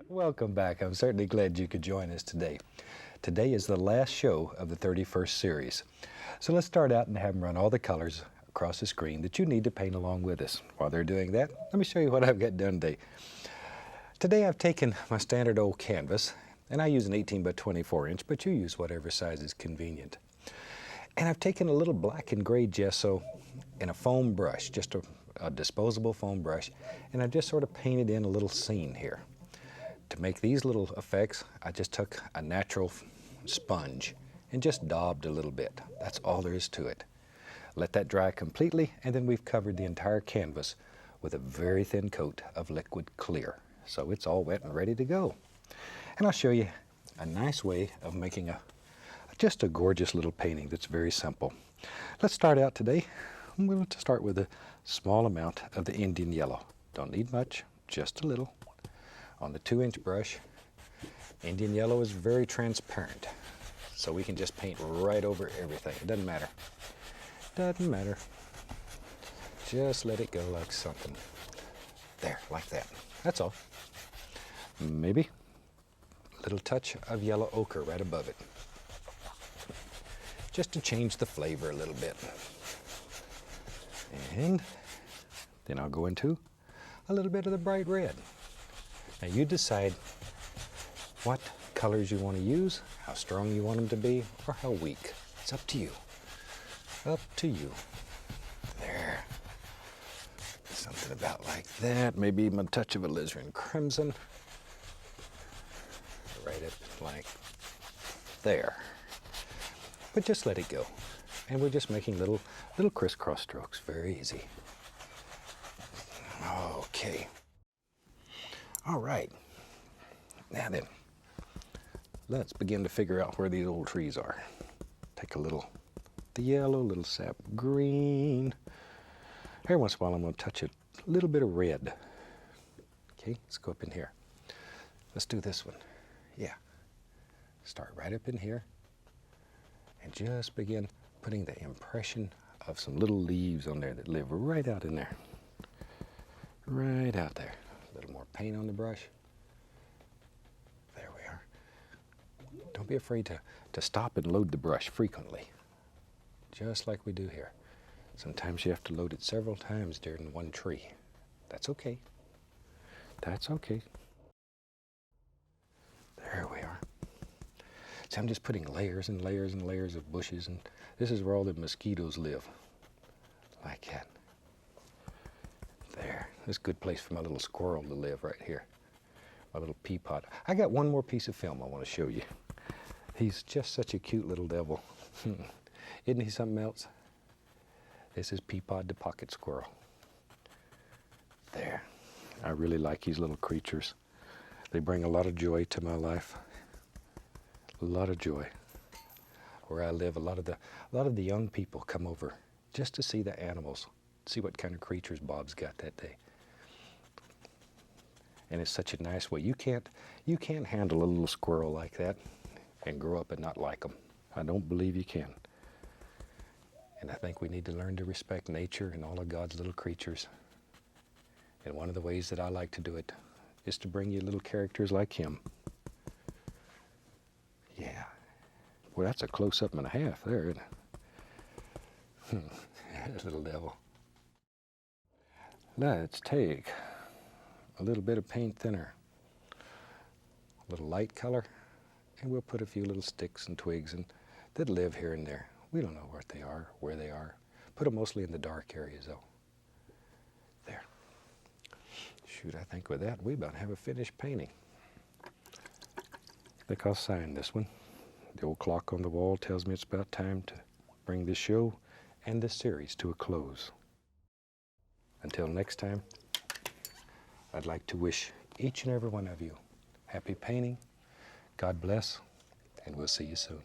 Welcome back. I'm certainly glad you could join us today. Today is the last show of the 31st series. So let's start out and have them run all the colors across the screen that you need to paint along with us. While they're doing that, let me show you what I've got done today. Today I've taken my standard old canvas, and I use an 18 by 24 inch, but you use whatever size is convenient. And I've taken a little black and gray gesso and a foam brush, just a disposable foam brush, and I've just sort of painted in a little scene here. To make these little effects, I just took a natural sponge and just daubed a little bit. That's all there is to it. Let that dry completely, and then we've covered the entire canvas with a very thin coat of liquid clear. So it's all wet and ready to go. And I'll show you a nice way of making just a gorgeous little painting that's very simple. Let's start out today. We'll start with a small amount of the Indian yellow. Don't need much, just a little. On the 2-inch brush, Indian yellow is very transparent, so we can just paint right over everything. It doesn't matter. Doesn't matter. Just let it go like something. There, like that. That's all. Maybe a little touch of yellow ochre right above it, just to change the flavor a little bit. And then I'll go into a little bit of the bright red. Now you decide what colors you want to use, how strong you want them to be, or how weak. It's up to you. Up to you. There. Something about like that. Maybe even a touch of alizarin crimson. Right up like there. But just let it go. And we're just making little crisscross strokes. Very easy. Okay. All right, now then, let's begin to figure out where these old trees are. Take a little the yellow, a little sap green. Every once in a while I'm going to touch a little bit of red. Okay, let's go up in here. Let's do this one. Yeah, start right up in here and just begin putting the impression of some little leaves on there that live right out in there. Right out there. A little more paint on the brush. There we are. Don't be afraid to stop and load the brush frequently, just like we do here. Sometimes you have to load it several times during one tree. That's okay. That's okay. There we are. See, I'm just putting layers and layers and layers of bushes, and this is where all the mosquitoes live. Like that. There. This is a good place for my little squirrel to live right here. My little pea pod. I got one more piece of film I want to show you. He's just such a cute little devil. Isn't he something else? This is Pea Pod the pocket squirrel. There. I really like these little creatures. They bring a lot of joy to my life. A lot of joy. Where I live, a lot of the young people come over just to see the animals. See what kind of creatures Bob's got that day. And it's such a nice way. You can't handle a little squirrel like that and grow up and not like them. I don't believe you can. And I think we need to learn to respect nature and all of God's little creatures. And one of the ways that I like to do it is to bring you little characters like him. Yeah. Well, that's a close-up and a half there, isn't it? Little devil. Let's take a little bit of paint thinner, a little light color, and we'll put a few little sticks and twigs that live here and there. We don't know what they are, where they are. Put them mostly in the dark areas, though. There. Shoot, I think with that, we about have a finished painting. I think I'll sign this one. The old clock on the wall tells me it's about time to bring this show and this series to a close. Until next time, I'd like to wish each and every one of you happy painting, God bless, and we'll see you soon.